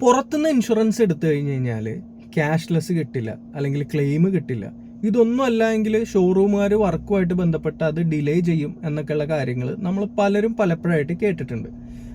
പുറത്തുനിന്ന് ഇൻഷുറൻസ് എടുത്തു കഴിഞ്ഞ് കഴിഞ്ഞാൽ ക്യാഷ്ലെസ് കിട്ടില്ല, അല്ലെങ്കിൽ ക്ലെയിം കിട്ടില്ല. ഇതൊന്നും അല്ല എങ്കിൽ ഷോറൂമുകാർ വർക്കുമായിട്ട് ബന്ധപ്പെട്ട് അത് ഡിലേ ചെയ്യും എന്നൊക്കെയുള്ള കാര്യങ്ങൾ നമ്മൾ പലരും പലപ്പോഴായിട്ട് കേട്ടിട്ടുണ്ട്.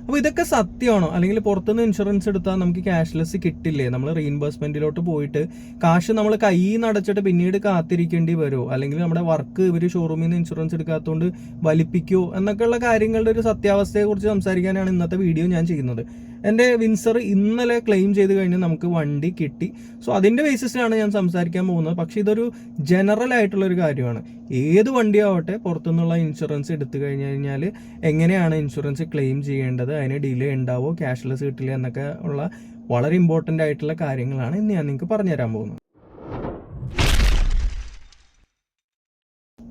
അപ്പോൾ ഇതൊക്കെ സത്യമാണോ? അല്ലെങ്കിൽ പുറത്തുനിന്ന് ഇൻഷുറൻസ് എടുത്താൽ നമുക്ക് ക്യാഷ്ലെസ് കിട്ടില്ലേ? നമ്മൾ റീഇംബേഴ്സ്മെന്റിലോട്ട് പോയിട്ട് കാശ് നമ്മൾ കയ്യിൽ നിന്ന് അടച്ചിട്ട് പിന്നീട് കാത്തിരിക്കേണ്ടി വരുമോ? അല്ലെങ്കിൽ നമ്മുടെ വർക്ക് ഇവർ ഷോറൂമിൽ നിന്ന് ഇൻഷുറൻസ് എടുക്കാത്തതുകൊണ്ട് വലിപ്പിക്കുമോ എന്നൊക്കെയുള്ള കാര്യങ്ങളുടെ ഒരു സത്യാവസ്ഥയെക്കുറിച്ച് സംസാരിക്കാനാണ് ഇന്നത്തെ വീഡിയോ ഞാൻ ചെയ്യുന്നത്. എൻ്റെ വിൻസർ ഇന്നലെ ക്ലെയിം ചെയ്ത് കഴിഞ്ഞ് നമുക്ക് വണ്ടി കിട്ടി. സോ അതിൻ്റെ ബേസിസിലാണ് ഞാൻ സംസാരിക്കാൻ പോകുന്നത്. പക്ഷേ ഇതൊരു ജനറൽ ആയിട്ടുള്ളൊരു കാര്യമാണ്. ഏത് വണ്ടിയാവട്ടെ പുറത്തുനിന്നുള്ള ഇൻഷുറൻസ് എടുത്തു കഴിഞ്ഞ് കഴിഞ്ഞാൽ എങ്ങനെയാണ് ഇൻഷുറൻസ് ക്ലെയിം ചെയ്യേണ്ടത്, അതിന് ഡിലേ ഉണ്ടാവോ, ക്യാഷ്ലെസ് കിട്ടില്ല എന്നൊക്കെ ഉള്ള വളരെ ഇമ്പോർട്ടൻ്റ് ആയിട്ടുള്ള കാര്യങ്ങളാണ് ഇന്ന് ഞാൻ നിങ്ങൾക്ക് പറഞ്ഞുതരാൻ പോകുന്നത്.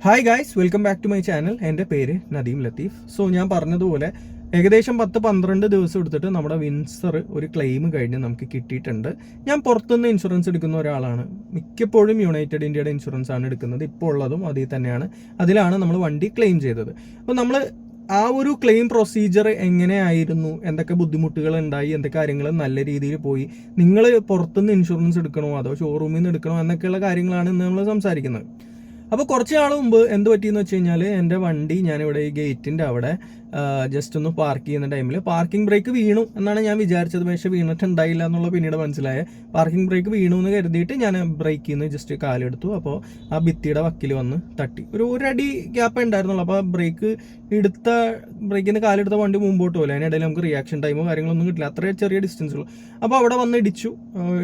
Hi guys, welcome back to my channel. എൻ്റെ പേര് നദീം ലത്തീഫ്. സോ ഞാൻ പറഞ്ഞതുപോലെ ഏകദേശം 10-12 ദിവസം എടുത്തിട്ട് നമ്മുടെ വിൻസർ ഒരു ക്ലെയിം കഴിഞ്ഞ് നമുക്ക് കിട്ടിയിട്ടുണ്ട്. ഞാൻ പുറത്തുനിന്ന് ഇൻഷുറൻസ് എടുക്കുന്ന ഒരാളാണ്. മിക്കപ്പോഴും യുണൈറ്റഡ് ഇന്ത്യയുടെ ഇൻഷുറൻസ് ആണ് എടുക്കുന്നത്. ഇപ്പോൾ ഉള്ളതും അതിൽ തന്നെയാണ്. അതിലാണ് നമ്മൾ വണ്ടി ക്ലെയിം ചെയ്തത്. അപ്പോൾ നമ്മൾ ആ ഒരു ക്ലെയിം പ്രൊസീജിയർ എങ്ങനെയായിരുന്നു, എന്തൊക്കെ ബുദ്ധിമുട്ടുകൾ ഉണ്ടായി, എന്തൊക്കെ കാര്യങ്ങൾ നല്ല രീതിയിൽ പോയി, നിങ്ങൾ പുറത്തുനിന്ന് ഇൻഷുറൻസ് എടുക്കണോ അതോ ഷോറൂമിൽ നിന്ന് എടുക്കണോ എന്നൊക്കെയുള്ള കാര്യങ്ങളാണ് ഇന്ന് നമ്മൾ സംസാരിക്കുന്നത്. അപ്പോൾ കുറച്ച് നാൾ മുമ്പ് എന്ത് പറ്റിയെന്ന് വെച്ച് കഴിഞ്ഞാൽ എൻ്റെ വണ്ടി ഞാനിവിടെ ഈ ഗേറ്റിൻ്റെ അവിടെ ജസ്റ്റ് ഒന്ന് പാർക്ക് ചെയ്യുന്ന ടൈമിൽ പാർക്കിംഗ് ബ്രേക്ക് വീണു എന്നാണ് ഞാൻ വിചാരിച്ചത്. പക്ഷേ വീണിട്ടുണ്ടായില്ല എന്നുള്ള പിന്നീട് മനസ്സിലായ. പാർക്കിംഗ് ബ്രേക്ക് വീണു എന്ന് കരുതിയിട്ട് ഞാൻ ബ്രേക്കിൽ നിന്ന് ജസ്റ്റ് കാലെടുത്തു. അപ്പോൾ ആ ഭിത്തിയുടെ വക്കിൽ വന്ന് തട്ടി. ഒരു അടി ഗ്യാപ്പേ ഉണ്ടായിരുന്നുള്ളൂ. അപ്പോൾ ബ്രേക്കിൽ നിന്ന് കാലെടുത്ത വണ്ടി മുമ്പോട്ട് പോലെ അതിനിടയിൽ നമുക്ക് റിയാക്ഷൻ ടൈമോ കാര്യങ്ങളൊന്നും കിട്ടില്ല. അത്രയും ചെറിയ ഡിസ്റ്റൻസുള്ളൂ. അപ്പോൾ അവിടെ വന്ന്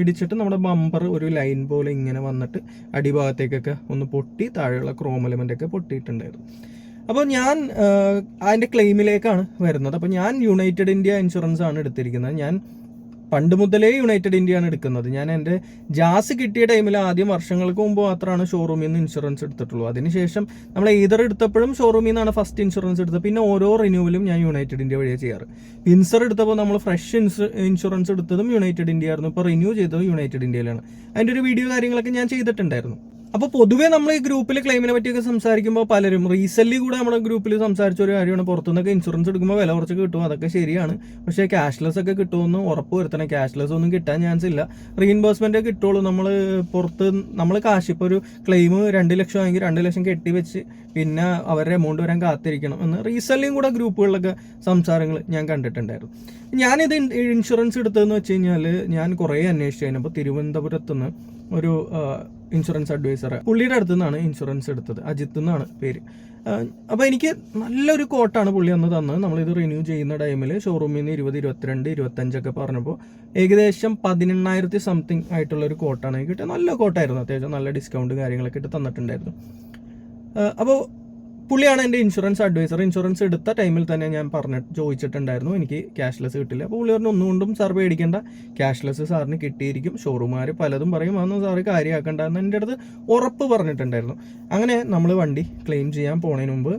ഇടിച്ചിട്ട് നമ്മുടെ ബമ്പർ ഒരു ലൈൻ പോലെ ഇങ്ങനെ വന്നിട്ട് അടിഭാഗത്തേക്കൊക്കെ ഒന്ന് പൊട്ടി, താഴെയുള്ള ക്രോം എലമെൻ്റ് ഒക്കെ പൊട്ടിയിട്ടുണ്ടായിരുന്നു. അപ്പോൾ ഞാൻ അതിൻ്റെ ക്ലെയിമിലേക്കാണ് വരുന്നത്. അപ്പോൾ ഞാൻ യുണൈറ്റഡ് ഇന്ത്യ ഇൻഷുറൻസ് ആണ് എടുത്തിരിക്കുന്നത്. ഞാൻ പണ്ട് മുതലേ യുണൈറ്റഡ് ഇന്ത്യ ആണ് എടുക്കുന്നത്. ഞാൻ എൻ്റെ ജാസ് കിട്ടിയ ടൈമിൽ ആദ്യം വർഷങ്ങൾക്ക് മുമ്പ് മാത്രമാണ് ഷോറൂമിൽ നിന്ന് ഇൻഷുറൻസ് എടുത്തിട്ടുള്ളൂ. അതിനുശേഷം നമ്മൾ എടുത്തപ്പോഴും ഷോറൂമിൽ നിന്നാണ് ഫസ്റ്റ് ഇൻഷുറൻസ് എടുത്തത്. പിന്നെ ഓരോ റിന്യൂവലും ഞാൻ യുണൈറ്റഡ് ഇന്ത്യ വഴിയാണ് ചെയ്യാറ്. വിൻസർ എടുത്തപ്പോൾ നമ്മൾ ഫ്രഷ് ഇൻഷുറൻസ് എടുത്തതും യുണൈറ്റഡ് ഇന്ത്യ ആയിരുന്നു. ഇപ്പോൾ റിന്യൂ ചെയ്തതും യുണൈറ്റഡ് ഇന്ത്യയിലാണ്. അതിൻ്റെ ഒരു വീഡിയോ കാര്യങ്ങളൊക്കെ ഞാൻ ചെയ്തിട്ടുണ്ടായിരുന്നു. അപ്പോൾ പൊതുവേ നമ്മൾ ഈ ഗ്രൂപ്പിൽ ക്ലെയിമിനെ പറ്റിയൊക്കെ സംസാരിക്കുമ്പോൾ പലരും റീസെൻ്റ്ലി കൂടെ നമ്മുടെ ഗ്രൂപ്പിൽ സംസാരിച്ച ഒരു കാര്യമാണ്, പുറത്തുനിന്നൊക്കെ ഇൻഷുറൻസ് എടുക്കുമ്പോൾ വില കുറച്ച് കിട്ടും. അതൊക്കെ ശരിയാണ്. പക്ഷേ ക്യാഷ്ലെസ് ഒക്കെ കിട്ടുമെന്ന് ഉറപ്പ് വരുത്തണം. ക്യാഷ്ലെസ് ഒന്നും കിട്ടാൻ ചാൻസ് ഇല്ല. റീഇംബേഴ്സ്മെൻ്റ് കിട്ടുള്ളൂ. നമ്മൾ കാശ് ഇപ്പോൾ ഒരു ക്ലെയിം 2 ലക്ഷം ആണെങ്കിൽ 2 ലക്ഷം കെട്ടിവെച്ച് പിന്നെ അവരുടെ എമൗണ്ട് വരാൻ കാത്തിരിക്കണം എന്ന് റീസെൻ്റ്ലിയും കൂടെ ഗ്രൂപ്പുകളിലൊക്കെ സംസാരങ്ങൾ ഞാൻ കണ്ടിട്ടുണ്ടായിരുന്നു. ഞാനിത് ഇൻഷുറൻസ് എടുത്തതെന്ന് വെച്ച് കഴിഞ്ഞാൽ ഞാൻ കുറേ അന്വേഷിച്ചു. കഴിഞ്ഞപ്പോൾ തിരുവനന്തപുരത്തുനിന്ന് ഒരു ഇൻഷുറൻസ് അഡ്വൈസർ, പുള്ളിയുടെ അടുത്തു നിന്നാണ് ഇൻഷുറൻസ് എടുത്തത്. അജിത്ത് എന്നാണ് പേര്. അപ്പോൾ എനിക്ക് നല്ലൊരു കോട്ടാണ് പുള്ളി അന്ന് തന്നത്. നമ്മളിത് റിന്യൂ ചെയ്യുന്ന ടൈമിൽ ഷോറൂമിൽ നിന്ന് 20, 22, 25 പറഞ്ഞപ്പോൾ ഏകദേശം 18,000 സംതിങ് ആയിട്ടുള്ളൊരു കോട്ടാണ് എനിക്ക് കിട്ടിയത്. നല്ല കോട്ടായിരുന്നു. അത്യാവശ്യം നല്ല ഡിസ്കൗണ്ട് കാര്യങ്ങളൊക്കെ ഇട്ട് തന്നിട്ടുണ്ടായിരുന്നു. അപ്പോൾ പുള്ളിയാണ് എൻ്റെ ഇൻഷുറൻസ് അഡ്വൈസർ. ഇൻഷുറൻസ് എടുത്ത ടൈമിൽ തന്നെ ഞാൻ ചോദിച്ചിട്ടുണ്ടായിരുന്നു എനിക്ക് ക്യാഷ്ലെസ് കിട്ടില്ല. അപ്പോൾ പുള്ളി പറഞ്ഞു, ഒന്നുകൊണ്ടും സാർ പേടിക്കേണ്ട, ക്യാഷ്ലെസ് സാറിന് കിട്ടിയിരിക്കും. ഷോറൂമുകാർ പലതും പറയും, അതൊന്നും സാറ് കാര്യമാക്കണ്ട എന്ന് എൻ്റെ അടുത്ത് ഉറപ്പ് പറഞ്ഞിട്ടുണ്ടായിരുന്നു. അങ്ങനെ നമ്മൾ വണ്ടി ക്ലെയിം ചെയ്യാൻ പോണതിന് മുമ്പ്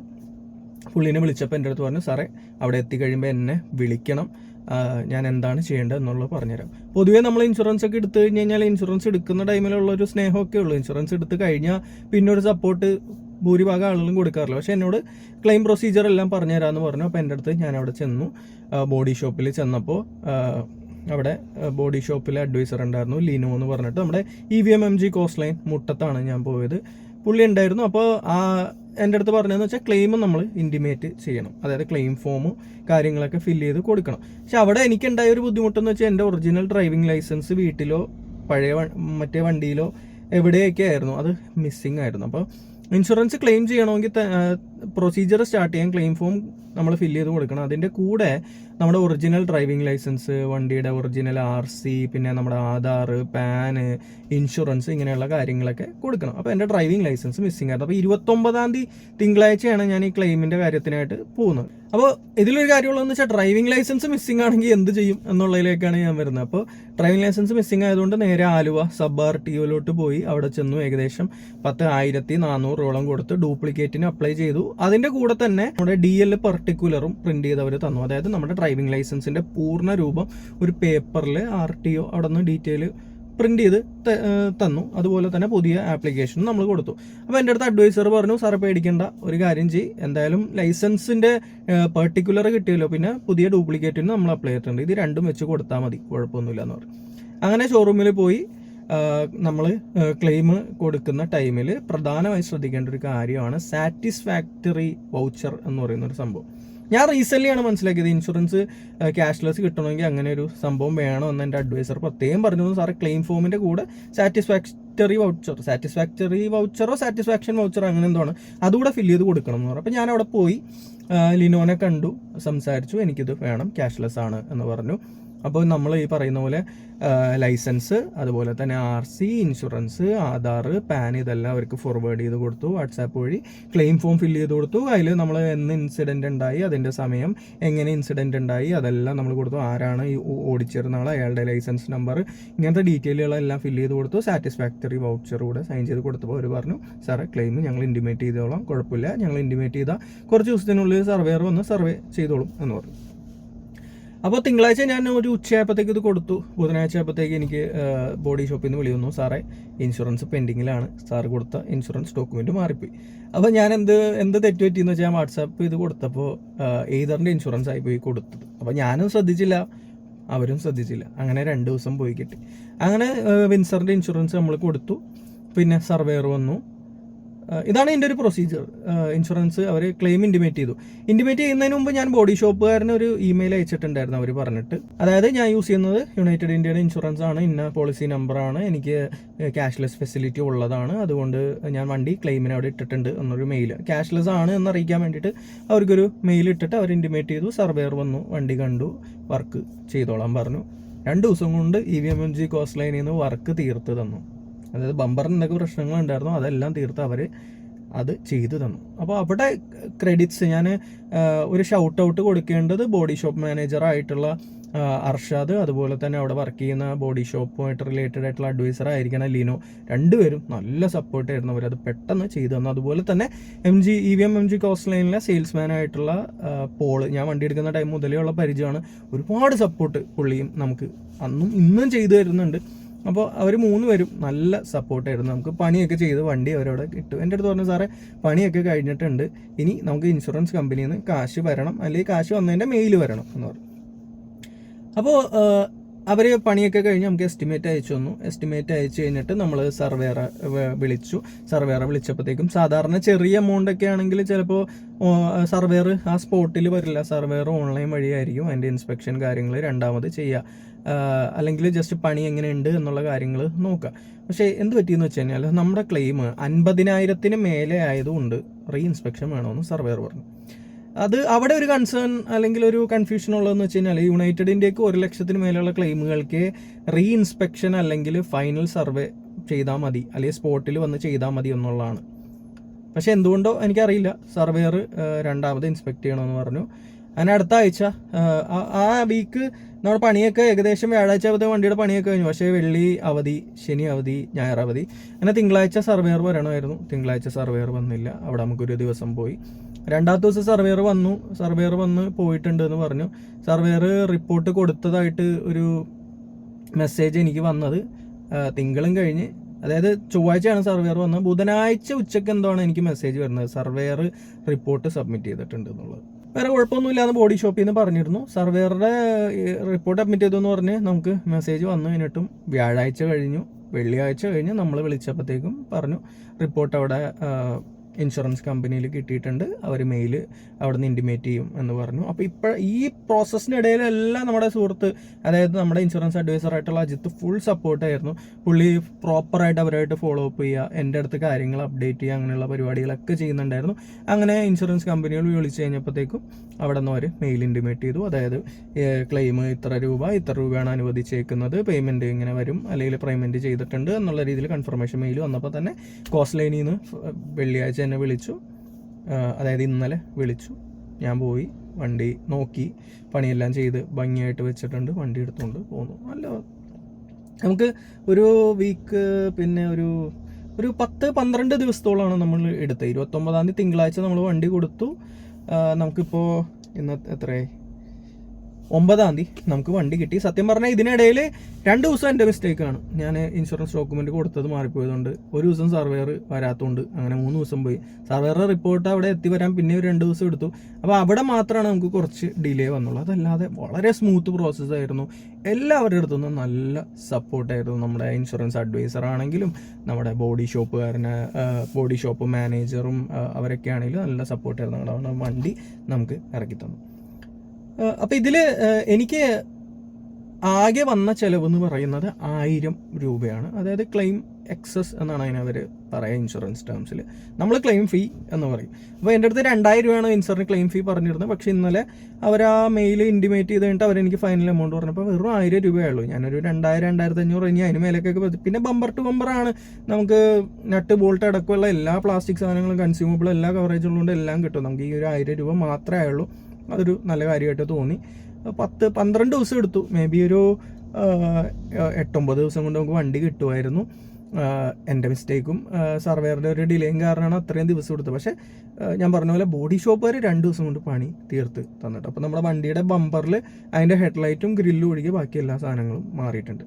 പുള്ളിനെ വിളിച്ചപ്പോൾ എൻ്റെ അടുത്ത് പറഞ്ഞു, സാറേ അവിടെ എത്തിക്കഴിയുമ്പോൾ എന്നെ വിളിക്കണം, ഞാൻ എന്താണ് ചെയ്യേണ്ടത് എന്നുള്ളത് പറഞ്ഞുതരാം. പൊതുവേ നമ്മൾ ഇൻഷുറൻസ് ഒക്കെ എടുത്തു കഴിഞ്ഞ് കഴിഞ്ഞാൽ ഇൻഷുറൻസ് എടുക്കുന്ന ടൈമിലുള്ള ഒരു സ്നേഹമൊക്കെ ഉള്ളൂ. ഇൻഷുറൻസ് എടുത്ത് കഴിഞ്ഞാൽ പിന്നെ ഒരു സപ്പോർട്ട് ഭൂരിഭാഗം ആളുകളും കൊടുക്കാറില്ല. പക്ഷെ എന്നോട് ക്ലെയിം പ്രൊസീജിയർ എല്ലാം പറഞ്ഞു തരാമെന്ന് പറഞ്ഞു. അപ്പോൾ എൻ്റെ അടുത്ത് ഞാൻ അവിടെ ചെന്നു. ബോഡി ഷോപ്പിൽ ചെന്നപ്പോൾ അവിടെ ബോഡി ഷോപ്പിലെ അഡ്വൈസർ ഉണ്ടായിരുന്നു, ലിനോ എന്ന് പറഞ്ഞിട്ട്. നമ്മുടെ EVMMG കോസ്റ്റ് ലൈൻ മുട്ടത്താണ് ഞാൻ പോയത്. പുള്ളി ഉണ്ടായിരുന്നു. അപ്പോൾ എൻ്റെ അടുത്ത് പറഞ്ഞതെന്ന് വെച്ചാൽ ക്ലെയിം നമ്മൾ ഇൻറ്റിമേറ്റ് ചെയ്യണം. അതായത് ക്ലെയിം ഫോമും കാര്യങ്ങളൊക്കെ ഫില്ല് ചെയ്ത് കൊടുക്കണം. പക്ഷെ അവിടെ എനിക്കുണ്ടായ ഒരു ബുദ്ധിമുട്ടെന്ന് വെച്ചാൽ എൻ്റെ ഒറിജിനൽ ഡ്രൈവിംഗ് ലൈസൻസ് വീട്ടിലോ പഴയ മറ്റേ വണ്ടിയിലോ എവിടെയൊക്കെ ആയിരുന്നു, അത് മിസ്സിങ് ആയിരുന്നു. അപ്പോൾ ഇൻഷുറൻസ് ക്ലെയിം ചെയ്യണമെങ്കിൽ പ്രൊസീജിയർ സ്റ്റാർട്ട് ചെയ്യാൻ ക്ലെയിം ഫോം നമ്മൾ ഫില്ല് ചെയ്ത് കൊടുക്കണം. അതിൻ്റെ കൂടെ നമ്മുടെ ഒറിജിനൽ ഡ്രൈവിംഗ് ലൈസൻസ്, വണ്ടിയുടെ ഒറിജിനൽ RC, പിന്നെ നമ്മുടെ ആധാർ, പാന്, ഇൻഷുറൻസ്, ഇങ്ങനെയുള്ള കാര്യങ്ങളൊക്കെ കൊടുക്കണം. അപ്പോൾ എൻ്റെ ഡ്രൈവിംഗ് ലൈസൻസ് മിസ്സിംഗ് ആയിരുന്നു. അപ്പോൾ 29-ാം തീയതി തിങ്കളാഴ്ചയാണ് ഞാൻ ഈ ക്ലെയിമിൻ്റെ കാര്യത്തിനായിട്ട് പോകുന്നത്. അപ്പോൾ ഇതിലൊരു കാര്യമുള്ളതെന്ന് വെച്ചാൽ ഡ്രൈവിംഗ് ലൈസൻസ് മിസ്സിംഗ് ആണെങ്കിൽ എന്ത് ചെയ്യും എന്നുള്ളതിലേക്കാണ് ഞാൻ വരുന്നത്. അപ്പോൾ ഡ്രൈവിംഗ് ലൈസൻസ് മിസ്സിംഗ് ആയതുകൊണ്ട് നേരെ ആലുവ സബ് RTOയിലോട്ട് പോയി. അവിടെ ചെന്നു. ഏകദേശം 14,400 കൊടുത്ത് ഡ്യൂപ്ലിക്കേറ്റിന് അപ്ലൈ ചെയ്തു. അതിൻ്റെ കൂടെ തന്നെ നമ്മുടെ DL പർട്ടിക്കുലറും പ്രിന്റ് ചെയ്ത് അവർ തന്നു. അതായത് നമ്മുടെ ഡ്രൈവിംഗ് ലൈസൻസിന്റെ പൂർണ്ണ രൂപം ഒരു പേപ്പറിൽ RTO അവിടെ നിന്ന് ഡീറ്റെയിൽ പ്രിന്റ് ചെയ്ത് തന്നു. അതുപോലെ തന്നെ പുതിയ ആപ്ലിക്കേഷൻ നമ്മൾ കൊടുത്തു. അപ്പോൾ എൻ്റെ അടുത്ത് അഡ്വൈസർ പറഞ്ഞു, സാറെ പേടിക്കേണ്ട, ഒരു കാര്യം ചെയ്യ്, എന്തായാലും ലൈസൻസിൻ്റെ പെർട്ടിക്കുലർ കിട്ടിയല്ലോ, പിന്നെ പുതിയ ഡ്യൂപ്ലിക്കേറ്റിന് നമ്മൾ അപ്ലൈ ചെയ്തിട്ടുണ്ട്, ഇത് രണ്ടും വെച്ച് കൊടുത്താൽ മതി, കുഴപ്പമൊന്നുമില്ല എന്ന് പറഞ്ഞു. അങ്ങനെ ഷോറൂമിൽ പോയി നമ്മൾ ക്ലെയിം കൊടുക്കുന്ന ടൈമിൽ പ്രധാനമായി ശ്രദ്ധിക്കേണ്ട ഒരു കാര്യമാണ് സാറ്റിസ്ഫാക്ടറി വൗച്ചർ എന്ന് പറയുന്ന ഒരു സംഭവം. ഞാൻ റീസെൻ്റ്ലിയാണ് മനസ്സിലാക്കിയത് ഇൻഷുറൻസ് ക്യാഷ്ലെസ് കിട്ടണമെങ്കിൽ അങ്ങനെ ഒരു സംഭവം വേണമെന്ന് എൻ്റെ അഡ്വൈസർ പ്രത്യേകം പറഞ്ഞു. സാറ് ക്ലെയിം ഫോമിൻ്റെ കൂടെ സാറ്റിസ്ഫാക്ടറി വൗച്ചറോ സാറ്റിസ്ഫാക്ഷൻ വൗച്ചറോ അങ്ങനെ എന്തോ ആണ്, അതുകൂടെ ഫില്ല് ചെയ്ത് കൊടുക്കണം എന്ന് പറഞ്ഞു. അപ്പോൾ ഞാൻ അവിടെ പോയി ലിനോനെ കണ്ടു, സംസാരിച്ചു, എനിക്കിത് വേണം, ക്യാഷ്ലെസ് ആണ് എന്ന് പറഞ്ഞു. അപ്പോൾ നമ്മൾ ഈ പറയുന്ന പോലെ ലൈസൻസ്, അതുപോലെ തന്നെ RC, ഇൻഷുറൻസ്, ആധാർ, പാൻ, ഇതെല്ലാം അവർക്ക് ഫോർവേഡ് ചെയ്ത് കൊടുത്തു. വാട്സാപ്പ് വഴി ക്ലെയിം ഫോം ഫില്ല് ചെയ്ത് കൊടുത്തു. അതിൽ നമ്മൾ എന്ന് ഇൻസിഡൻറ്റ് ഉണ്ടായി, അതിൻ്റെ സമയം, എങ്ങനെ ഇൻസിഡൻറ്റ് ഉണ്ടായി, അതെല്ലാം നമ്മൾ കൊടുത്തു. ആരാണ് ഈ ഓടിച്ചിരുന്ന ആൾ, അയാളുടെ ലൈസൻസ് നമ്പർ, ഇങ്ങനത്തെ ഡീറ്റെയിലുകളെല്ലാം ഫില്ല് ചെയ്ത് കൊടുത്തു. സാറ്റിസ്ഫാക്ടറി വൗച്ചർ കൂടെ സൈൻ ചെയ്ത് കൊടുത്തപ്പോൾ അവർ പറഞ്ഞു, സാറേ ക്ലെയിം ഞങ്ങൾ ഇൻറ്റിമേറ്റ് ചെയ്തോളാം, കുഴപ്പമില്ല, ഞങ്ങൾ ഇൻറ്റിമേറ്റ് ചെയ്താൽ കുറച്ച് ദിവസത്തിനുള്ളിൽ സർവേയർ വന്ന് സർവേ ചെയ്തോളും എന്ന് പറഞ്ഞു. അപ്പോൾ തിങ്കളാഴ്ച ഞാൻ ഒരു ഉച്ചയായപ്പോഴത്തേക്ക് ഇത് കൊടുത്തു. ബുധനാഴ്ച ആയപ്പോഴത്തേക്ക് എനിക്ക് ബോഡി ഷോപ്പിൽ നിന്ന് വിളി വന്നു, സാറേ ഇൻഷുറൻസ് പെൻഡിങ്ങിലാണ്, സാറ് കൊടുത്ത ഇൻഷുറൻസ് ഡോക്യുമെൻറ്റ് മാറിപ്പോയി. അപ്പോൾ ഞാൻ എന്ത് തെറ്റുപറ്റിയെന്ന് വെച്ചാൽ ഞാൻ വാട്സാപ്പ് ഇത് കൊടുത്തപ്പോൾ എയ്തറിൻ്റെ ഇൻഷുറൻസ് ആയിപ്പോയി കൊടുത്തത്. അപ്പോൾ ഞാനും ശ്രദ്ധിച്ചില്ല, അവരും ശ്രദ്ധിച്ചില്ല. അങ്ങനെ 2 ദിവസം പോയി കിട്ടി. അങ്ങനെ വിൻസറിൻ്റെ ഇൻഷുറൻസ് നമ്മൾ കൊടുത്തു. പിന്നെ സർവേയർ വന്നു. ഇതാണ് എൻ്റെ ഒരു പ്രൊസീജിയർ. ഇൻഷുറൻസ് അവർ ക്ലെയിം ഇൻറ്റിമേറ്റ് ചെയ്തു. ഇൻറ്റിമേറ്റ് ചെയ്യുന്നതിന് മുമ്പ് ഞാൻ ബോഡി ഷോപ്പുകാരന് ഒരു ഇമെയിൽ അയച്ചിട്ടുണ്ടായിരുന്നു, അവർ പറഞ്ഞിട്ട്, അതായത് ഞാൻ യൂസ് ചെയ്യുന്നത് യുണൈറ്റഡ് ഇന്ത്യയുടെ ഇൻഷുറൻസ് ആണ്, ഇന്ന പോളിസി നമ്പറാണ്, എനിക്ക് ക്യാഷ്ലെസ് ഫെസിലിറ്റി ഉള്ളതാണ്, അതുകൊണ്ട് ഞാൻ വണ്ടി ക്ലെയിമിന് അവിടെ ഇട്ടിട്ടുണ്ട് എന്നൊരു മെയിൽ, ക്യാഷ്ലെസ് ആണ് എന്നറിയിക്കാൻ വേണ്ടിയിട്ട് അവർക്കൊരു മെയിൽ ഇട്ടിട്ട് അവർ ഇൻറ്റിമേറ്റ് ചെയ്തു. സർവേയർ വന്നു, വണ്ടി കണ്ടു, വർക്ക് ചെയ്തോളാൻ പറഞ്ഞു. 2 ദിവസം കൊണ്ട് EVMMG കോസ്റ്റ് ലൈനിൽ നിന്ന് വർക്ക് തീർത്ത് തന്നു. അതായത് ബമ്പറിന് എന്തൊക്കെ പ്രശ്നങ്ങളുണ്ടായിരുന്നു അതെല്ലാം തീർത്ത് അവർ അത് ചെയ്തു തന്നു. അപ്പോൾ അവിടെ ക്രെഡിറ്റ്സ് ഞാൻ ഒരു ഷൗട്ട് ഔട്ട് കൊടുക്കേണ്ടത് ബോഡി ഷോപ്പ് മാനേജറായിട്ടുള്ള അർഷാദ്, അതുപോലെ തന്നെ അവിടെ വർക്ക് ചെയ്യുന്ന ബോഡി ഷോപ്പുമായിട്ട് റിലേറ്റഡ് ആയിട്ടുള്ള അഡ്വൈസർ ആയിരിക്കണം ലിനോ. 2 പേരും നല്ല സപ്പോർട്ടായിരുന്നു, അവരത് പെട്ടെന്ന് ചെയ്തു തന്നു. അതുപോലെ തന്നെ EVMMG കോസ്റ്റ് ലൈനിലെ സെയിൽസ്മാനായിട്ടുള്ള പോള്, ഞാൻ വണ്ടി എടുക്കുന്ന ടൈം മുതലേ ഉള്ള പരിചയമാണ്, ഒരുപാട് സപ്പോർട്ട് പുള്ളിയും നമുക്ക് അന്നും ഇന്നും ചെയ്തു തരുന്നുണ്ട്. അപ്പോൾ അവർ 3 പേരും നല്ല സപ്പോർട്ടായിരുന്നു. നമുക്ക് പണിയൊക്കെ ചെയ്ത് വണ്ടി അവരവിടെ കിട്ടും. എൻ്റെ അടുത്ത് പറഞ്ഞു, സാറേ പണിയൊക്കെ കഴിഞ്ഞിട്ടുണ്ട്, ഇനി നമുക്ക് ഇൻഷുറൻസ് കമ്പനിയിൽ നിന്ന് കാശ് വരണം, അല്ലെങ്കിൽ കാശ് വന്നതിൻ്റെ മെയിൽ വരണം എന്ന് പറഞ്ഞു. അപ്പോൾ അവർ പണിയൊക്കെ കഴിഞ്ഞ് നമുക്ക് എസ്റ്റിമേറ്റ് അയച്ചു തന്നു. എസ്റ്റിമേറ്റ് അയച്ചു കഴിഞ്ഞിട്ട് നമ്മൾ സർവേറെ വിളിച്ചു. സർവേറെ വിളിച്ചപ്പോഴത്തേക്കും സാധാരണ ചെറിയ എമൗണ്ടൊക്കെ ആണെങ്കിൽ ചിലപ്പോൾ സർവേർ ആ സ്പോട്ടിൽ വരില്ല, സർവേർ ഓൺലൈൻ വഴിയായിരിക്കും അതിൻ്റെ ഇൻസ്പെക്ഷൻ കാര്യങ്ങൾ രണ്ടാമത് ചെയ്യുക, അല്ലെങ്കിൽ ജസ്റ്റ് പണി എങ്ങനെയുണ്ട് എന്നുള്ള കാര്യങ്ങൾ നോക്കുക. പക്ഷേ എന്ത് പറ്റിയെന്ന് വെച്ച് കഴിഞ്ഞാൽ നമ്മുടെ ക്ലെയിം 50,000-ന് മേലെ ആയതുകൊണ്ട് റീ ഇൻസ്പെക്ഷൻ വേണമെന്ന് സർവേർ പറഞ്ഞു. അത് അവിടെ ഒരു കൺസേൺ അല്ലെങ്കിൽ ഒരു കൺഫ്യൂഷൻ ഉള്ളതെന്ന് വെച്ച് കഴിഞ്ഞാൽ യുണൈറ്റഡ് ഇന്ത്യക്ക് 1 ലക്ഷത്തിന് മേലെയുള്ള ക്ലെയിമുകൾക്ക് റീ ഇൻസ്പെക്ഷൻ അല്ലെങ്കിൽ ഫൈനൽ സർവേ ചെയ്താൽ മതി, അല്ലെങ്കിൽ സ്പോട്ടിൽ വന്ന് ചെയ്താൽ മതി എന്നുള്ളതാണ്. പക്ഷെ എന്തുകൊണ്ടോ എനിക്കറിയില്ല, സർവേയർ രണ്ടാമത് ഇൻസ്പെക്ട് ചെയ്യണമെന്ന് പറഞ്ഞു. അതിന് അടുത്ത ആഴ്ച ആ വീക്ക് നമ്മുടെ പണിയൊക്കെ ഏകദേശം വ്യാഴാഴ്ച ആകുമ്പോൾ വണ്ടിയുടെ പണിയൊക്കെ കഴിഞ്ഞു. പക്ഷേ വെള്ളി അവധി, ശനി അവധി, ഞായർ അവധി. അങ്ങനെ തിങ്കളാഴ്ച സർവേയർ വരണമായിരുന്നു. തിങ്കളാഴ്ച സർവേയർ വന്നില്ല. അവിടെ നമുക്കൊരു ദിവസം പോയി. 2ാമത്തെ ദിവസം സർവേയർ വന്നു. സർവേയർ വന്ന് പോയിട്ടുണ്ട് എന്ന് പറഞ്ഞു. സർവേയർ റിപ്പോർട്ട് കൊടുത്തതായിട്ട് ഒരു മെസ്സേജ് എനിക്ക് വന്നത് തിങ്കളും കഴിഞ്ഞ്, അതായത് ചൊവ്വാഴ്ചയാണ് സർവേയർ വന്നത്. ബുധനാഴ്ച ഉച്ചയ്ക്ക് എന്താണ് എനിക്ക് മെസ്സേജ് വരുന്നത്, സർവേയർ റിപ്പോർട്ട് സബ്മിറ്റ് ചെയ്തിട്ടുണ്ട് എന്നുള്ളത്. വേറെ കുഴപ്പമൊന്നുമില്ലാന്ന് ബോഡി ഷോപ്പിൽ നിന്ന് പറഞ്ഞിരുന്നു. സർവേയറുടെ റിപ്പോർട്ട് സബ്മിറ്റ് ചെയ്തു എന്ന് പറഞ്ഞ് നമുക്ക് മെസ്സേജ് വന്നു കഴിഞ്ഞിട്ടും വ്യാഴാഴ്ച കഴിഞ്ഞു. വെള്ളിയാഴ്ച കഴിഞ്ഞ് നമ്മൾ വിളിച്ചപ്പോഴത്തേക്കും പറഞ്ഞു റിപ്പോർട്ട് അവിടെ ഇൻഷുറൻസ് കമ്പനിയിൽ കിട്ടിയിട്ടുണ്ട്, അവർ മെയിൽ അവിടെ നിന്ന് ഇൻറ്റിമേറ്റ് ചെയ്യും എന്ന് പറഞ്ഞു. അപ്പോൾ ഈ പ്രോസസ്സിനിടയിലെല്ലാം നമ്മുടെ സുഹൃത്ത്, അതായത് നമ്മുടെ ഇൻഷുറൻസ് അഡ്വൈസറായിട്ടുള്ള അജിത്ത് ഫുൾ സപ്പോർട്ടായിരുന്നു. പുള്ളി പ്രോപ്പറായിട്ട് അവരായിട്ട് ഫോളോ അപ്പ് ചെയ്യുക, എൻ്റെ അടുത്ത് കാര്യങ്ങൾ അപ്ഡേറ്റ് ചെയ്യുക, അങ്ങനെയുള്ള പരിപാടികളൊക്കെ ചെയ്യുന്നുണ്ടായിരുന്നു. അങ്ങനെ ഇൻഷുറൻസ് കമ്പനികൾ വിളിച്ച് കഴിഞ്ഞപ്പോഴത്തേക്കും അവിടെ നിന്ന് അവർ മെയിൽ ഇൻറ്റിമേറ്റ് ചെയ്തു. അതായത് ക്ലെയിം ഇത്ര രൂപയാണ് അനുവദിച്ചേക്കുന്നത്, പേയ്മെൻറ്റ് ഇങ്ങനെ വരും, അല്ലെങ്കിൽ പേയ്മെൻറ്റ് ചെയ്തിട്ടുണ്ട് എന്നുള്ള രീതിയിൽ കൺഫർമേഷൻ മെയിൽ വന്നപ്പോൾ തന്നെ കോസ്റ്റ് ലൈനിൽ നിന്ന് വെള്ളിയാഴ്ച എന്നെ വിളിച്ചു. അതായത് ഇന്നലെ വിളിച്ചു. ഞാൻ പോയി വണ്ടി നോക്കി, പണിയെല്ലാം ചെയ്ത് ഭംഗിയായിട്ട് വെച്ചിട്ടുണ്ട്, വണ്ടി എടുത്തുകൊണ്ട് പോന്നു. നല്ല നമുക്ക് ഒരു വീക്ക്, പിന്നെ ഒരു 10-12 ദിവസത്തോളമാണ് നമ്മൾ എടുത്തത്. 29-ാം തീയതി തിങ്കളാഴ്ച നമ്മൾ വണ്ടി കൊടുത്തു. നമുക്കിപ്പോൾ ഇന്ന് എത്രയായി, 9-ാം തീയതി നമുക്ക് വണ്ടി കിട്ടി. സത്യം പറഞ്ഞാൽ ഇതിനിടയിൽ 2 ദിവസം എൻ്റെ മിസ്റ്റേക്കാണ്. ഞാൻ ഇൻഷുറൻസ് ഡോക്യുമെൻ്റ് കൊടുത്തത് മാറിപ്പോയതുകൊണ്ട്, ഒരു ദിവസം സർവേർ വരാത്തതുകൊണ്ട് അങ്ങനെ 3 ദിവസം പോയി. സർവേറുടെ റിപ്പോർട്ട് അവിടെ എത്തി വരാൻ പിന്നെ ഒരു 2 ദിവസം എടുത്തു. അപ്പോൾ അവിടെ മാത്രമാണ് നമുക്ക് കുറച്ച് ഡിലേ വന്നുള്ളൂ. അതല്ലാതെ വളരെ സ്മൂത്ത് പ്രോസസ്സായിരുന്നു. എല്ലാവരുടെ അടുത്തുനിന്നും നല്ല സപ്പോർട്ടായിരുന്നു. നമ്മുടെ ഇൻഷുറൻസ് അഡ്വൈസർ ആണെങ്കിലും നമ്മുടെ ബോഡി ഷോപ്പ് മാനേജറും അവരൊക്കെ ആണെങ്കിലും നല്ല സപ്പോർട്ടായിരുന്നു. ഞങ്ങളുടെ വണ്ടി നമുക്ക് ഇറക്കി തന്നു. അപ്പോൾ ഇതിൽ എനിക്ക് ആകെ വന്ന ചിലവെന്ന് പറയുന്നത് 1000 രൂപയാണ്. അതായത് ക്ലെയിം എക്സസ് എന്നാണ് അതിനവർ പറയുക ഇൻഷുറൻസ് ടേംസിൽ. നമ്മൾ ക്ലെയിം ഫീ എന്ന് പറയും. അപ്പോൾ എൻ്റെ അടുത്ത് 2000 രൂപയാണ് ഇൻഷുറൻസ് ക്ലെയിം ഫീ പറഞ്ഞിരുന്നത്. പക്ഷേ ഇന്നലെ അവർ ആ മെയിൽ ഇൻറ്റിമേറ്റ് ചെയ്ത് കഴിഞ്ഞിട്ട് അവരെനിക്ക് ഫൈനൽ എമൗണ്ട് പറഞ്ഞപ്പോൾ വെറും 1000 രൂപയുള്ളൂ. ഞാനൊരു 2000-2500 ഇനി അതിന് മേലേക്കൊക്കെ. പിന്നെ ബമ്പർ ടു ബമ്പറാണ്. നമുക്ക് നട്ട് ബോൾട്ട് അടക്കമുള്ള എല്ലാ പ്ലാസ്റ്റിക് സാധനങ്ങളും കൺസ്യൂമബിൾ എല്ലാ കവറേജ് ഉള്ളതുകൊണ്ട് എല്ലാം കിട്ടും. നമുക്ക് ഈ ഒരു 1000 രൂപ മാത്രമേ ആയുള്ളൂ. അതൊരു നല്ല കാര്യമായിട്ട് തോന്നി. 10-12 ദിവസം എടുത്തു. മേ ബി ഒരു 8-9 ദിവസം കൊണ്ട് നമുക്ക് വണ്ടി കിട്ടുമായിരുന്നു. എൻ്റെ മിസ്റ്റേക്കും സർവേറുടെ ഒരു ഡിലേയും കാരണമാണ് അത്രയും ദിവസം എടുത്തത്. പക്ഷേ ഞാൻ പറഞ്ഞ പോലെ ബോഡി ഷോപ്പുകാർ 2 ദിവസം കൊണ്ട് പണി തീർത്ത് തന്നിട്ട്. അപ്പോൾ നമ്മുടെ വണ്ടിയുടെ ബമ്പറിൽ അതിൻ്റെ ഹെഡ്ലൈറ്റും ഗ്രില്ലും ഒഴികെ ബാക്കി എല്ലാ സാധനങ്ങളും മാറിയിട്ടുണ്ട്.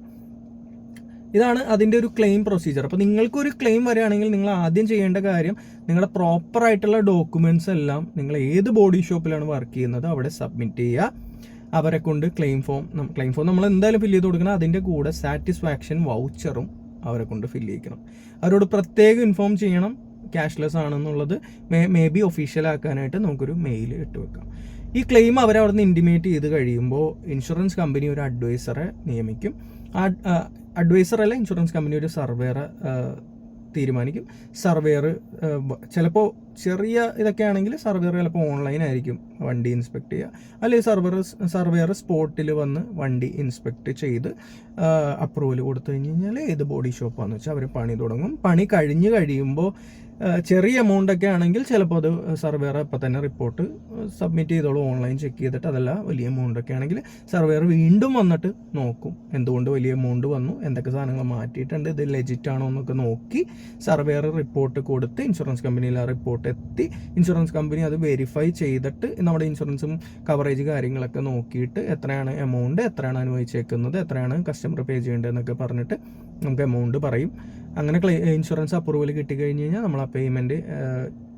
ഇതാണ് അതിൻ്റെ ഒരു ക്ലെയിം പ്രൊസീജിയർ. അപ്പോൾ നിങ്ങൾക്കൊരു ക്ലെയിം വരികയാണെങ്കിൽ നിങ്ങൾ ആദ്യം ചെയ്യേണ്ട കാര്യം നിങ്ങളുടെ പ്രോപ്പറായിട്ടുള്ള ഡോക്യുമെൻറ്റ്സ് എല്ലാം നിങ്ങൾ ഏത് ബോഡി ഷോപ്പിലാണ് വർക്ക് ചെയ്യുന്നത് അവിടെ സബ്മിറ്റ് ചെയ്യുക. അവരെ കൊണ്ട് ക്ലെയിം ഫോം നമ്മൾ എന്തായാലും ഫില്ല് ചെയ്ത് കൊടുക്കണം. അതിൻ്റെ കൂടെ സാറ്റിസ്ഫാക്ഷൻ വൗച്ചറും അവരെ കൊണ്ട് ഫില്ല് ചെയ്യിക്കണം. അവരോട് പ്രത്യേകം ഇൻഫോം ചെയ്യണം ക്യാഷ്ലെസ് ആണെന്നുള്ളത്. മേ ബി ഒഫീഷ്യലാക്കാനായിട്ട് നമുക്കൊരു മെയിൽ ഇട്ട് വെക്കാം. ഈ ക്ലെയിം അവരവിടെ നിന്ന് ഇൻറ്റിമേറ്റ് ചെയ്ത് കഴിയുമ്പോൾ ഇൻഷുറൻസ് കമ്പനി ഒരു അഡ്വൈസറെ നിയമിക്കും. അഡ്വൈസർ അല്ല, ഇൻഷുറൻസ് കമ്പനി ഒരു സർവേറെ തീരുമാനിക്കും. സർവേയർ ചിലപ്പോൾ ചെറിയ ഇതൊക്കെ ആണെങ്കിൽ സർവേയർ ചിലപ്പോൾ ഓൺലൈൻ ആയിരിക്കും വണ്ടി ഇൻസ്പെക്ട് ചെയ്യുക. അല്ലെങ്കിൽ സർവേയർ സ്പോട്ടിൽ വന്ന് വണ്ടി ഇൻസ്പെക്ട് ചെയ്ത് അപ്രൂവൽ കൊടുത്തു കഴിഞ്ഞാൽ ഏത് ബോഡി ഷോപ്പാണെന്ന് വെച്ചാൽ അവർ പണി തുടങ്ങും. പണി കഴിഞ്ഞ് കഴിയുമ്പോൾ ചെറിയ എമൗണ്ടൊക്കെ ആണെങ്കിൽ ചിലപ്പോൾ അത് സർവേയർ ഇപ്പം തന്നെ റിപ്പോർട്ട് സബ്മിറ്റ് ചെയ്തോളൂ, ഓൺലൈൻ ചെക്ക് ചെയ്തിട്ട്. അതല്ല വലിയ എമൗണ്ടൊക്കെ ആണെങ്കിൽ സർവേയർ വീണ്ടും വന്നിട്ട് നോക്കും എന്തുകൊണ്ട് വലിയ എമൗണ്ട് വന്നു, എന്തൊക്കെ സാധനങ്ങൾ മാറ്റിയിട്ടുണ്ട്, ഇത് ലെജിറ്റ് ആണോ എന്നൊക്കെ നോക്കി സർവേയർ റിപ്പോർട്ട് കൊടുത്ത് ഇൻഷുറൻസ് കമ്പനിയിൽ ആ റിപ്പോർട്ട് എത്തി ഇൻഷുറൻസ് കമ്പനി അത് വെരിഫൈ ചെയ്തിട്ട് നമ്മുടെ ഇൻഷുറൻസും കവറേജ് കാര്യങ്ങളൊക്കെ നോക്കിയിട്ട് എത്രയാണ് എമൗണ്ട്, എത്രയാണ് അനുവദിച്ചേക്കുന്നത്, എത്രയാണ് കസ്റ്റമർ പേ ചെയ്യേണ്ടതെന്നൊക്കെ പറഞ്ഞിട്ട് നമുക്ക് എമൗണ്ട് പറയും. അങ്ങനെ ഇൻഷുറൻസ് അപ്രൂവൽ കിട്ടിക്കഴിഞ്ഞ് കഴിഞ്ഞാൽ നമ്മൾ ആ പേയ്മെൻറ്റ്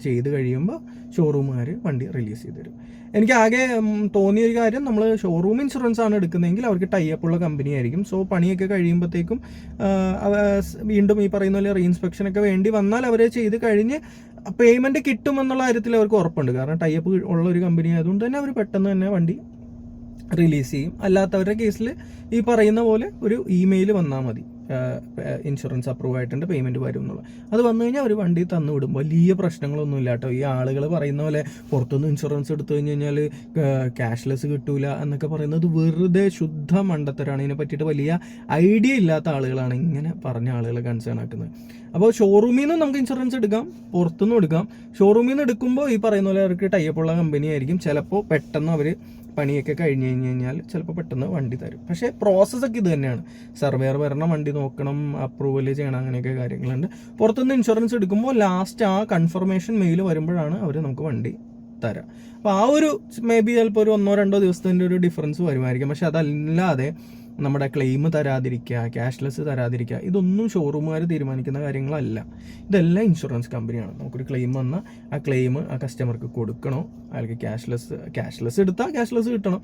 ചെയ്ത് കഴിയുമ്പോൾ ഷോറൂമുകാർ വണ്ടി റിലീസ് ചെയ്ത് തരും. എനിക്ക് ആകെ തോന്നിയൊരു കാര്യം, നമ്മൾ ഷോറൂം ഇൻഷുറൻസ് ആണ് എടുക്കുന്നതെങ്കിൽ അവർക്ക് ടൈപ്പ് ഉള്ള കമ്പനി ആയിരിക്കും. സോ പണിയൊക്കെ കഴിയുമ്പോഴത്തേക്കും വീണ്ടും ഈ പറയുന്ന പോലെ റീഇൻസ്പെക്ഷനൊക്കെ വേണ്ടി വന്നാൽ അവർ ചെയ്ത് കഴിഞ്ഞ് പേയ്മെൻറ്റ് കിട്ടുമെന്നുള്ള കാര്യത്തിൽ അവർക്ക് ഉറപ്പുണ്ട്. കാരണം ടൈപ്പ് ഉള്ള ഒരു കമ്പനി ആയതുകൊണ്ട് തന്നെ അവർ പെട്ടെന്ന് തന്നെ വണ്ടി റിലീസ് ചെയ്യും. അല്ലാത്തവരുടെ കേസിൽ ഈ പറയുന്ന പോലെ ഒരു ഇമെയിൽ വന്നാൽ മതി, ഇൻഷുറൻസ് അപ്രൂവ് ആയിട്ടുണ്ട്, പേയ്മെൻറ്റ് വരും എന്നുള്ളത്. അത് വന്നു കഴിഞ്ഞാൽ അവർ വണ്ടി തന്നു വിടും. വലിയ പ്രശ്നങ്ങളൊന്നും ഇല്ല കേട്ടോ. ഈ ആളുകൾ പറയുന്ന പോലെ പുറത്തുനിന്ന് ഇൻഷുറൻസ് എടുത്തു കഴിഞ്ഞ് കഴിഞ്ഞാൽ ക്യാഷ്ലെസ് കിട്ടൂല എന്നൊക്കെ പറയുന്നത് വെറുതെ ശുദ്ധ മണ്ടത്തരാണ്. ഇതിനെ പറ്റിയിട്ട് വലിയ ഐഡിയ ഇല്ലാത്ത ആളുകളാണ് ഇങ്ങനെ പറഞ്ഞ ആളുകളെ കൺസേൺ ആക്കുന്നത്. അപ്പോൾ ഷോറൂമിൽ നിന്ന് നമുക്ക് ഇൻഷുറൻസ് എടുക്കാം, പുറത്തുനിന്നും എടുക്കാം. ഷോറൂമിൽ നിന്ന് എടുക്കുമ്പോൾ ഈ പറയുന്ന പോലെ അവർക്ക് ടൈപ്പുള്ള കമ്പനി ആയിരിക്കും. ചിലപ്പോൾ പെട്ടെന്ന് അവർ പണിയൊക്കെ കഴിഞ്ഞ് കഴിഞ്ഞാൽ ചിലപ്പോൾ പെട്ടെന്ന് വണ്ടി തരും. പക്ഷേ പ്രോസസ്സൊക്കെ ഇത് തന്നെയാണ്. സർവേയർ വരണം, വണ്ടി നോക്കണം, അപ്രൂവൽ ചെയ്യണം, അങ്ങനെയൊക്കെ കാര്യങ്ങളുണ്ട്. പുറത്തുനിന്ന് ഇൻഷുറൻസ് എടുക്കുമ്പോൾ ലാസ്റ്റ് ആ കൺഫർമേഷൻ മെയിൽ വരുമ്പോഴാണ് അവർ നമുക്ക് വണ്ടി തരാം. അപ്പോൾ ആ ഒരു മേ ബി ചിലപ്പോൾ ഒരു 1-2 ദിവസത്തിൻ്റെ ഒരു ഡിഫറൻസ് വരുമായിരിക്കും. പക്ഷെ അതല്ലാതെ നമ്മുടെ ക്ലെയിം തരാതിരിക്കുക, ക്യാഷ്ലെസ് തരാതിരിക്കുക, ഇതൊന്നും ഷോറൂമുകാർ തീരുമാനിക്കുന്ന കാര്യങ്ങളല്ല. ഇതെല്ലാം ഇൻഷുറൻസ് കമ്പനിയാണ്. നമുക്കൊരു ക്ലെയിം വന്നാൽ ആ ക്ലെയിം ആ കസ്റ്റമർക്ക് കൊടുക്കണോ, അയാൾക്ക് ക്യാഷ്ലെസ് എടുത്താൽ ക്യാഷ്ലെസ് കിട്ടണം.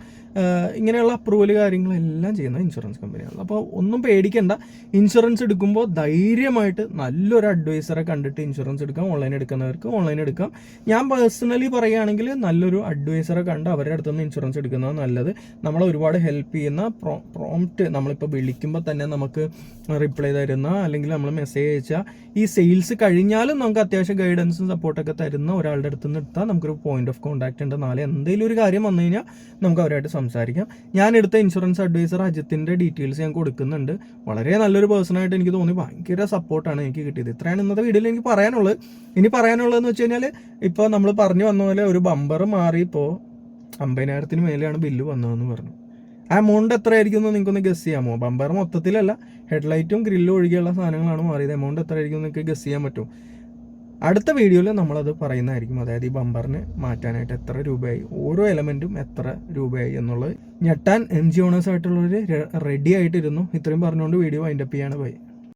ഇങ്ങനെയുള്ള അപ്രൂവൽ കാര്യങ്ങളെല്ലാം ചെയ്യുന്നത് ഇൻഷുറൻസ് കമ്പനിയാണ്. അപ്പോൾ ഒന്നും പേടിക്കേണ്ട. ഇൻഷുറൻസ് എടുക്കുമ്പോൾ ധൈര്യമായിട്ട് നല്ലൊരു അഡ്വൈസറെ കണ്ടിട്ട് ഇൻഷുറൻസ് എടുക്കാം. ഓൺലൈൻ എടുക്കുന്നവർക്ക് ഓൺലൈൻ എടുക്കാം. ഞാൻ പേഴ്സണലി പറയുകയാണെങ്കിൽ നല്ലൊരു അഡ്വൈസറെ കണ്ട് അവരുടെ അടുത്തുനിന്ന് ഇൻഷുറൻസ് എടുക്കുന്നതാണ് നല്ലത്. നമ്മളെ ഒരുപാട് ഹെൽപ്പ് ചെയ്യുന്ന നമ്മളിപ്പോൾ വിളിക്കുമ്പോൾ തന്നെ നമുക്ക് റിപ്ലൈ തരുന്ന, അല്ലെങ്കിൽ നമ്മൾ മെസ്സേജ് അയച്ചാൽ ഈ സെയിൽസ് കഴിഞ്ഞാലും നമുക്ക് അത്യാവശ്യം ഗൈഡൻസും സപ്പോർട്ടൊക്കെ തരുന്ന ഒരാളുടെ അടുത്ത് നിന്ന് എടുത്താൽ നമുക്കൊരു പോയിന്റ് ഓഫ് കോൺടാക്ട് ഉണ്ട്. നാളെ എന്തെങ്കിലും ഒരു കാര്യം വന്നു കഴിഞ്ഞാൽ നമുക്ക് അവരായിട്ട് സംസാരിക്കാം. ഞാൻ എടുത്ത ഇൻഷുറൻസ് അഡ്വൈസർ അജിത്തിൻ്റെ ഡീറ്റെയിൽസ് ഞാൻ കൊടുക്കുന്നുണ്ട്. വളരെ നല്ലൊരു പേഴ്സണായിട്ട് എനിക്ക് തോന്നി. ഭയങ്കര സപ്പോർട്ടാണ് എനിക്ക് കിട്ടിയത്. ഇത്രയാണ് ഇന്നത്തെ വീഡിയോയിൽ എനിക്ക് പറയാനുള്ളത്. ഇനി പറയാനുള്ളതെന്ന് വെച്ച് കഴിഞ്ഞാൽ ഇപ്പോൾ നമ്മൾ പറഞ്ഞു വന്ന പോലെ ഒരു ബമ്പർ മാറി ഇപ്പോൾ 50,000 മേലെയാണ് ബില്ല് വന്നതെന്ന് പറഞ്ഞു. ആ എമൗണ്ട് എത്രയായിരിക്കും എന്ന് നിങ്ങൾക്കൊന്ന് ഗസ് ചെയ്യാമോ? ബമ്പർ മൊത്തത്തിലല്ല, ഹെഡ്ലൈറ്റും ഗ്രില്ലും ഒഴികെയുള്ള സാധനങ്ങളാണ് മാറിയത്. എമൗണ്ട് എത്രയായിരിക്കും നിങ്ങൾക്ക് ഗസ് ചെയ്യാൻ പറ്റുമോ? അടുത്ത വീഡിയോയിൽ നമ്മളത് പറയുന്നതായിരിക്കും. അതായത് ഈ ബമ്പറിന് മാറ്റാനായിട്ട് എത്ര രൂപയായി, ഓരോ എലമെൻറ്റും എത്ര രൂപയായി എന്നുള്ളത് ഞെട്ടാൻ MG ഓണേഴ്സ് ആയിട്ടുള്ളവർ റെഡി ആയിട്ടിരുന്നു. ഇത്രയും പറഞ്ഞുകൊണ്ട് വീഡിയോ വൈൻഡപ്പ് ചെയ്യാണ്. പോയി.